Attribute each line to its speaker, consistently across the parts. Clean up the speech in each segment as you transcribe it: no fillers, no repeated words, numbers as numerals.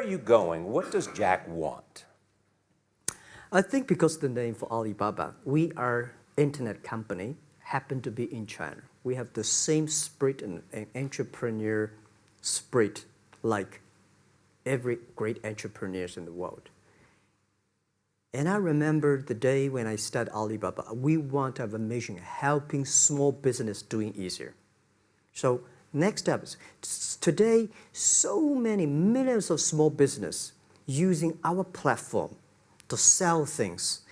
Speaker 1: Where are you going? What does Jack want?
Speaker 2: I think because the name for Alibaba, we are internet company, happen to be in China. We have the same spirit and entrepreneur spirit like every great entrepreneurs in the world. And I remember the day when I started Alibaba, we want to have a mission helping small business doing easier. So next step is today, so many millions of small business using our platform to sell things,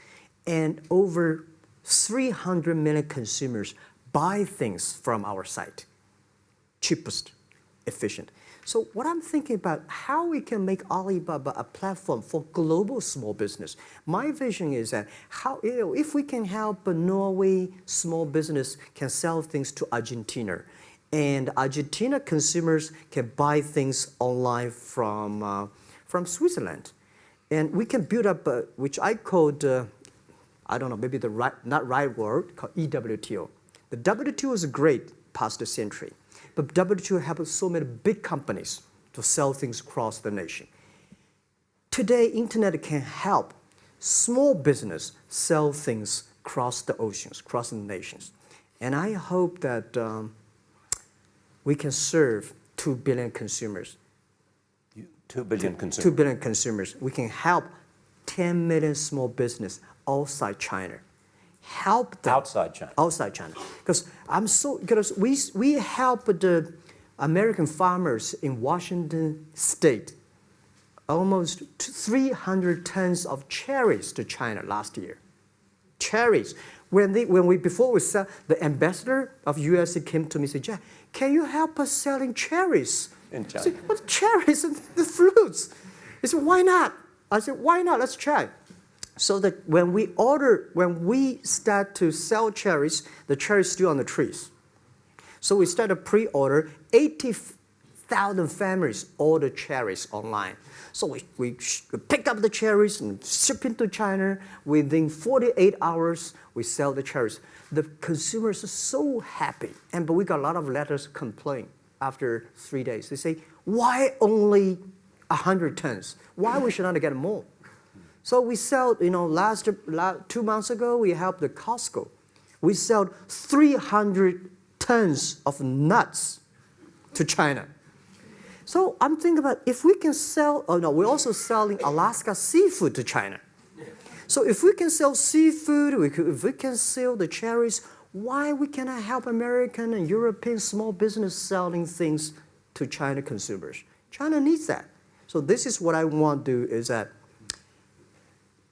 Speaker 2: and over 300 million consumers buy things from our site. Cheapest, efficient. So what I'm thinking about, how we can make Alibaba a platform for global small business. My vision is that how, if we can help a Norway small business can sell things to Argentina, and Argentina consumers can buy things online from Switzerland. And we can build up, which I called, I don't know, maybe the not right word, called EWTO. The WTO is great past the century, but WTO helps so many big companies to sell things across the nation. Today, internet can help small business sell things across the oceans, across the nations. And I hope that we can serve 2 billion consumers.
Speaker 1: 2 billion consumers.
Speaker 2: 2 billion consumers. We can help 10 million small business outside China. Help them.
Speaker 1: Outside China.
Speaker 2: Outside China. Because we help the American farmers in Washington State almost 300 tons of cherries to China last year. Cherries. Before we sell, the ambassador of USA came to me and said, Jack, can you help us selling cherries?
Speaker 1: In China.
Speaker 2: I said, what cherries and the fruits? He said, why not? I said, why not? Let's try. So that when we start to sell cherries, the cherries still on the trees. So we start a pre-order, 80,000 families order cherries online. So we pick up the cherries and ship into China. Within 48 hours, we sell the cherries. The consumers are so happy. But we got a lot of letters complaint after 3 days. They say, why only 100 tons? Why we should not get more? So we sell, 2 months ago, we helped the Costco. We sold 300 tons of nuts to China. So I'm thinking about if we can sell, we're also selling Alaska seafood to China. So if we can sell seafood, if we can sell the cherries, why we cannot help American and European small business selling things to China consumers? China needs that. So this is what I want to do is that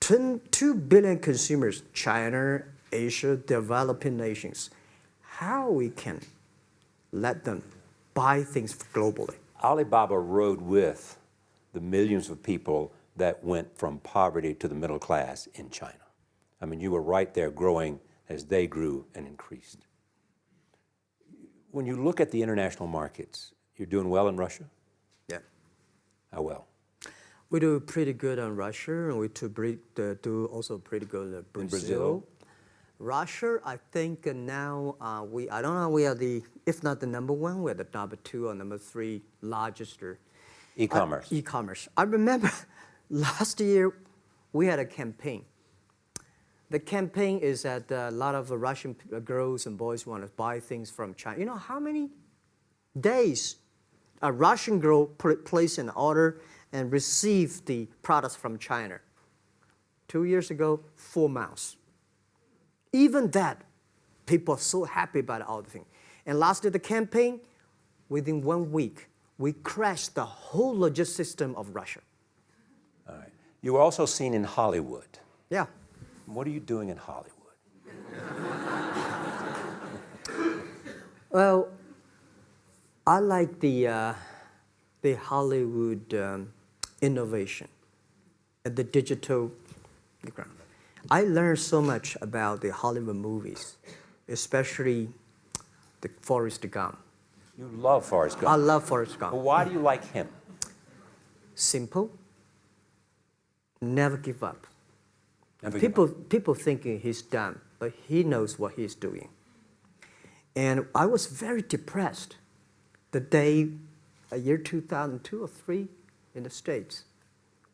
Speaker 2: 2 billion consumers, China, Asia, developing nations, how we can let them buy things globally.
Speaker 1: Alibaba rode with the millions of people that went from poverty to the middle class in China. I mean, you were right there growing as they grew and increased. When you look at the international markets, you're doing well in Russia?
Speaker 2: Yeah.
Speaker 1: How well?
Speaker 2: We do pretty good in Russia, and we do also pretty good in Brazil.
Speaker 1: In Brazil?
Speaker 2: Russia, I think now I don't know, we are if not the number 1, we're the number 2 or number 3 largest.
Speaker 1: E-commerce.
Speaker 2: E-commerce. I remember last year we had a campaign. The campaign is that a lot of Russian girls and boys want to buy things from China. You know how many days a Russian girl placed an order and received the products from China? 2 years ago, 4 months. Even that, people are so happy about all the thing. And last year, the campaign, within 1 week, we crashed the whole logistics system of Russia.
Speaker 1: All right. You were also seen in Hollywood.
Speaker 2: Yeah.
Speaker 1: What are you doing in Hollywood?
Speaker 2: Well, I like the Hollywood innovation and the digital background. I learned so much about the Hollywood movies, especially the Forrest Gump.
Speaker 1: You love Forrest Gump.
Speaker 2: I love Forrest Gump.
Speaker 1: Well, why do you like him?
Speaker 2: Simple. Never give up.
Speaker 1: Never give up.
Speaker 2: People thinking he's done, but he knows what he's doing. And I was very depressed the day, year 2002 or 3, in the States.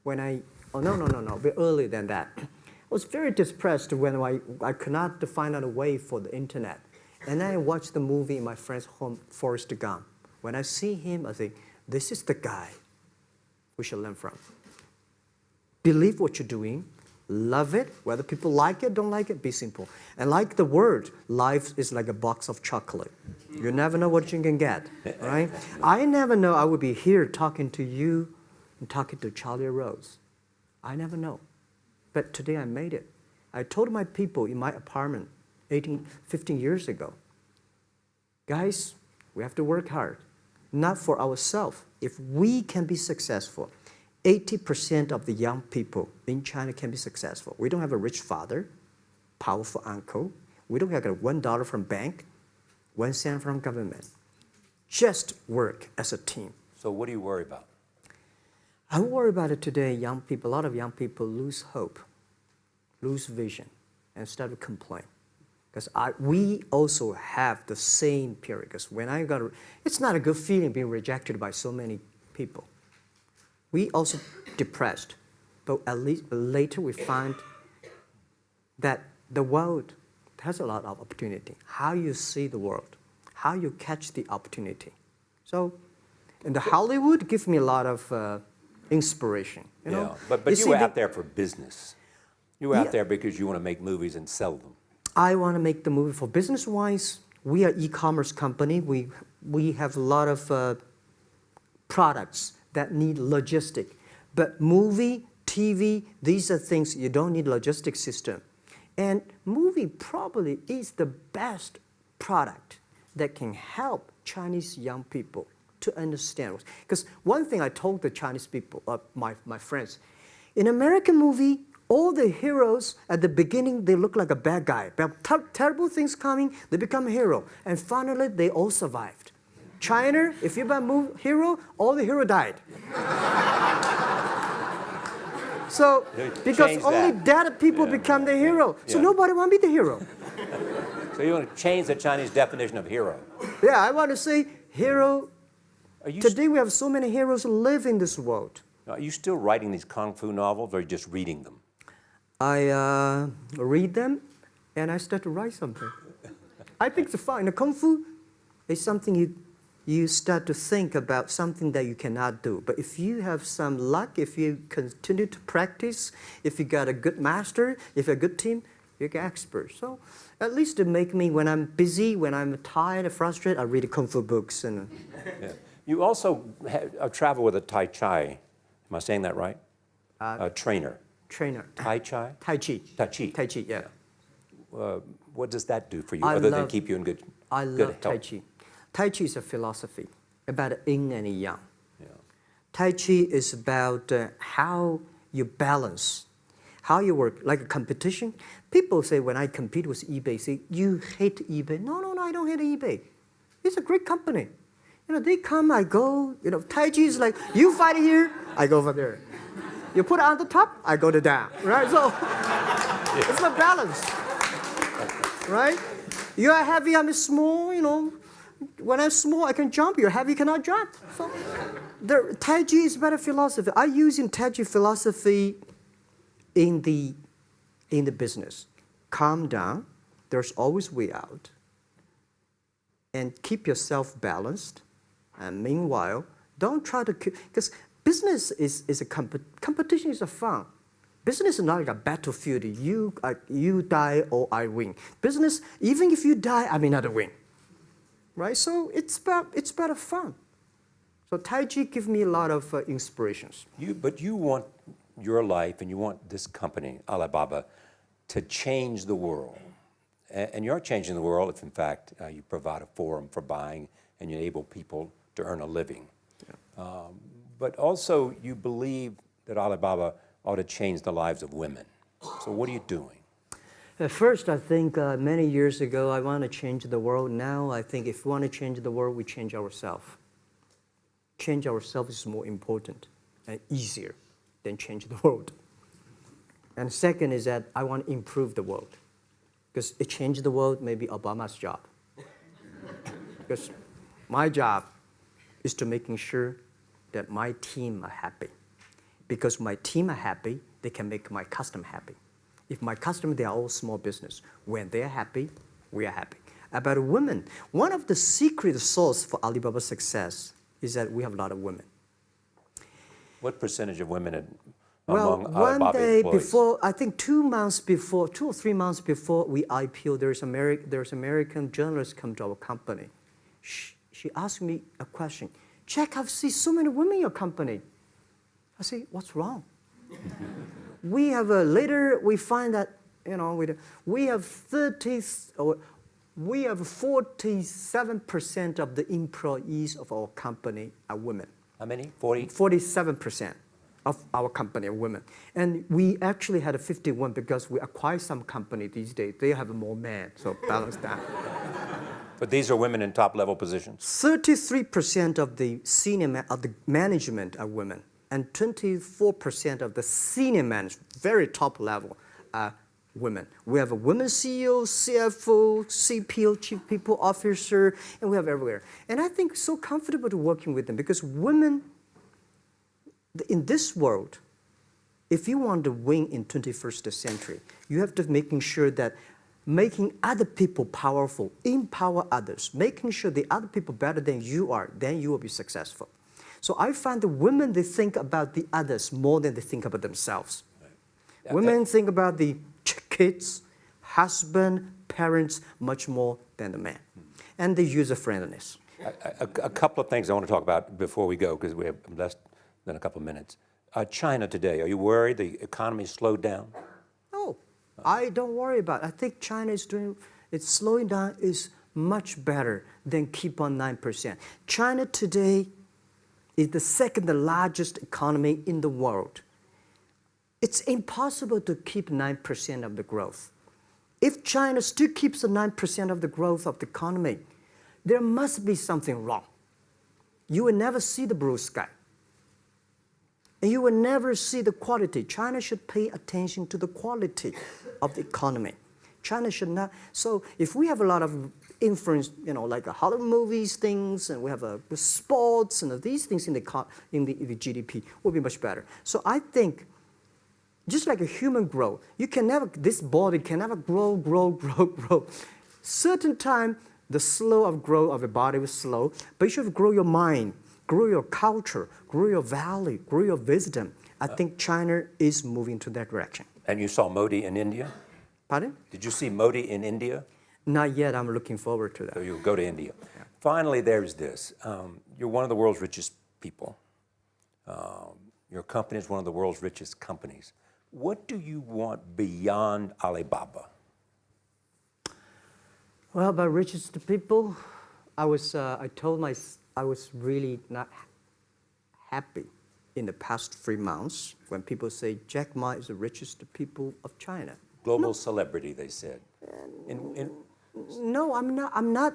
Speaker 2: No, a bit earlier than that. I was very depressed when I could not find out a way for the internet. And then I watched the movie in my friend's home, Forrest Gump. When I see him, I think, this is the guy we should learn from. Believe what you're doing, love it, whether people like it, don't like it, be simple. And like the word, life is like a box of chocolate. You never know what you can get, right? I never know I would be here talking to you and talking to Charlie Rose. I never know. But today I made it. I told my people in my apartment 15 years ago, guys, we have to work hard, not for ourselves. If we can be successful, 80% of the young people in China can be successful. We don't have a rich father, powerful uncle. We don't have $1 from bank, 1 cent from government. Just work as a team.
Speaker 1: So what do you worry about?
Speaker 2: I worry about it today. Young people, a lot of young people lose hope, lose vision, and start to complain. Because we also have the same period. Because when it's not a good feeling being rejected by so many people. We also depressed, but at least later we find that the world has a lot of opportunity. How you see the world, how you catch the opportunity. So, and the Hollywood gives me a lot of inspiration. You know?
Speaker 1: But you were out there for business. You were out there because you want to make movies and sell them.
Speaker 2: I want to make the movie for business-wise. We are e-commerce company. We have a lot of products that need logistic. But movie, TV, these are things you don't need logistic system. And movie probably is the best product that can help Chinese young people to understand. Because one thing I told the Chinese people, my friends, in American movie, all the heroes at the beginning, they look like a bad guy. Terrible things coming, they become a hero. And finally, they all survived. China, if you're a hero, all the hero died. So, because only dead people become the hero. So nobody want to be the hero.
Speaker 1: So you want to change the Chinese definition of hero?
Speaker 2: Yeah, I want to say hero. Today we have so many heroes who live in this world.
Speaker 1: Are you still writing these kung fu novels or are you just reading them?
Speaker 2: I read them and I start to write something. I think it's fun. The kung fu is something you start to think about something that you cannot do. But if you have some luck, if you continue to practice, if you got a good master, if you're a good team, you get expert. So at least to make me, when I'm busy, when I'm tired or frustrated, I read kung fu books. And
Speaker 1: You also travel with a Tai Chi. Am I saying that right? Trainer. Tai Chi?
Speaker 2: Tai Chi.
Speaker 1: Tai Chi.
Speaker 2: Tai Chi, yeah.
Speaker 1: What does that do for you other than keep you in good health?
Speaker 2: I love Tai Chi. Tai Chi is a philosophy about yin and yang.
Speaker 1: Yeah.
Speaker 2: Tai Chi is about how you balance, how you work, like a competition. People say when I compete with eBay, say, you hate eBay. No, I don't hate eBay. It's a great company. You know, they come, I go. You know, Tai Chi is like, you fight here, I go over there. You put it on the top, I go to down, right? So it's a balance, right? You are heavy, I'm small, you know. When I'm small, I can jump. You're heavy, you cannot jump. So the Tai Chi is better philosophy. I use in Tai Chi philosophy in the business. Calm down. There's always way out. And keep yourself balanced. And meanwhile, don't try to, because business is a competition is a fun. Business is not like a battlefield. You die or I win. Business, even if you die, I may not win. Right? So it's better fun. So Tai Chi gives me a lot of inspirations.
Speaker 1: But you want your life and you want this company, Alibaba, to change the world. And you're changing the world if, in fact, you provide a forum for buying and you enable people to earn a living. Yeah. But also, you believe that Alibaba ought to change the lives of women. So what are you doing?
Speaker 2: At first, I think many years ago, I want to change the world. Now, I think if we want to change the world, we change ourselves. Change ourselves is more important and easier than change the world. And second is that I want to improve the world. Because it changed the world may be Obama's job. Because my job is to making sure that my team are happy. Because my team are happy, they can make my customer happy. If my customer, they are all small business. When they're happy, we are happy. About women, one of the secret source for Alibaba's success is that we have a lot of women.
Speaker 1: What percentage of women
Speaker 2: Well,
Speaker 1: among
Speaker 2: one
Speaker 1: Alibaba
Speaker 2: day
Speaker 1: employees?
Speaker 2: before, I think 2 or 3 months before we IPO, there's American journalist come to our company. She asked me a question. Jack, I've seen so many women in your company. I say, what's wrong? We have later we find that we have 47% of the employees of our company are women.
Speaker 1: How many? 40?
Speaker 2: 47% of our company are women. And we actually had a 51 because we acquire some company these days. They have more men, so balance that.
Speaker 1: But these are women in top-level positions?
Speaker 2: 33% of the of the management are women, and 24% of the senior management, very top level, are women. We have a women CEO, CFO, CPO, Chief People Officer, and we have everywhere. And I think so comfortable to working with them because women, in this world, if you want to win in 21st century, you have to making sure that making other people powerful, empower others, making sure the other people better than you are, then you will be successful. So I find the women, they think about the others more than they think about themselves. Right. Women think about the kids, husband, parents, much more than the man. And the user-friendliness.
Speaker 1: A couple of things I want to talk about before we go, because we have less than a couple of minutes. China today, are you worried the economy slowed down?
Speaker 2: No, I don't worry about it. I think China is it's slowing down is much better than keep on 9%. China today is the second largest economy in the world. It's impossible to keep 9% of the growth. If China still keeps the 9% of the growth of the economy, there must be something wrong. You will never see the blue sky. And you will never see the quality. China should pay attention to the quality of the economy. China should not. So if we have a lot of influence, like the Hollywood movies things, and we have the sports and these things in the GDP, will be much better. So I think, just like a human growth, this body can never grow. Certain time, the slow of growth of a body is slow, but you should grow your mind, grow your culture, grow your value, grow your wisdom. I think China is moving to that direction.
Speaker 1: And you saw Modi in India?
Speaker 2: Pardon?
Speaker 1: Did you see Modi in India?
Speaker 2: Not yet. I'm looking forward to that.
Speaker 1: So you'll go to India. Yeah. Finally, there's this. You're one of the world's richest people. Your company is one of the world's richest companies. What do you want beyond Alibaba?
Speaker 2: Well, about richest people, I was really not happy in the past 3 months when people say Jack Ma is the richest people of China.
Speaker 1: Global celebrity, they said.
Speaker 2: No, I'm not.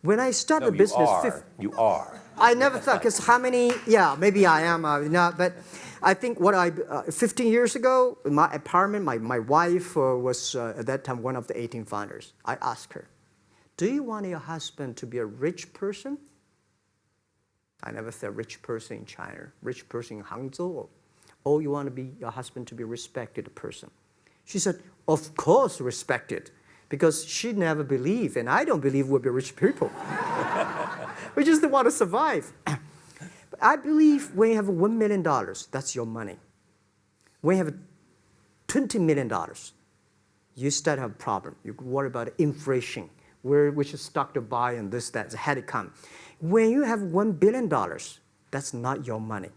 Speaker 2: When I started the business,
Speaker 1: you are.
Speaker 2: I never thought, because how many? Yeah, maybe I am. But I think 15 years ago, in my apartment, my wife was at that time one of the 18 founders. I asked her, "Do you want your husband to be a rich person?" I never said rich person in China, rich person in Hangzhou, or you want your husband to be a respected person. She said, "Of course, respected." Because she never believed, and I don't believe we'll be rich people. We just want to survive. But I believe when you have $1 million, that's your money. When you have $20 million, you start to have a problem. You worry about inflation, which stock to buy and this, that, had to come. When you have $1 billion, that's not your money.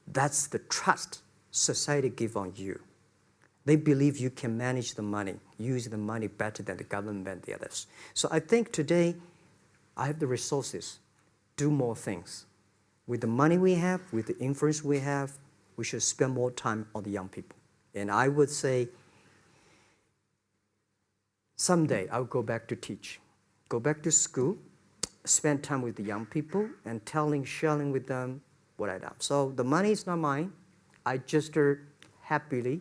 Speaker 2: That's the trust society gives on you. They believe you can manage the money, use the money better than the government and the others. So I think today, I have the resources, do more things. With the money we have, with the influence we have, we should spend more time on the young people. And I would say, someday I'll go back to teach, go back to school, spend time with the young people, and sharing with them what I've done. So the money is not mine. I just happily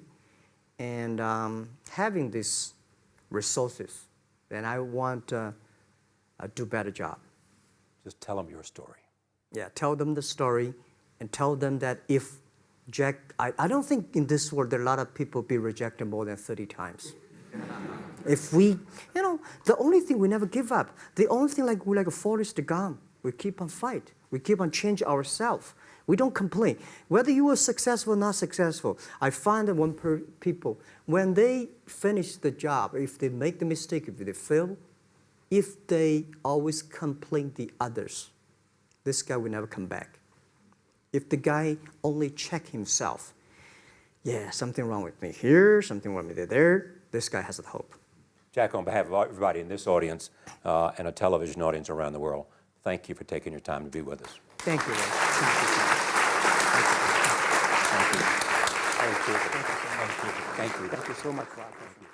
Speaker 2: and having these resources, then I want to do a better job.
Speaker 1: Just tell them your story.
Speaker 2: Yeah, tell them the story and tell them that if Jack, I don't think in this world there are a lot of people be rejected more than 30 times. If we, the only thing we never give up, the only thing we're like a Forrest Gump, we keep on fight. We keep on change ourselves. We don't complain. Whether you are successful or not successful, I find that people, when they finish the job, if they make the mistake, if they fail, if they always complain the others, this guy will never come back. If the guy only check himself, yeah, something wrong with me here, something wrong with me there, this guy has a hope.
Speaker 1: Jack, on behalf of everybody in this audience and a television audience around the world, thank you for taking your time to be with us.
Speaker 2: Thank you.
Speaker 1: Thank you. Thank you. Thank you. Thank you. Thank you so much, Rob. Thank you.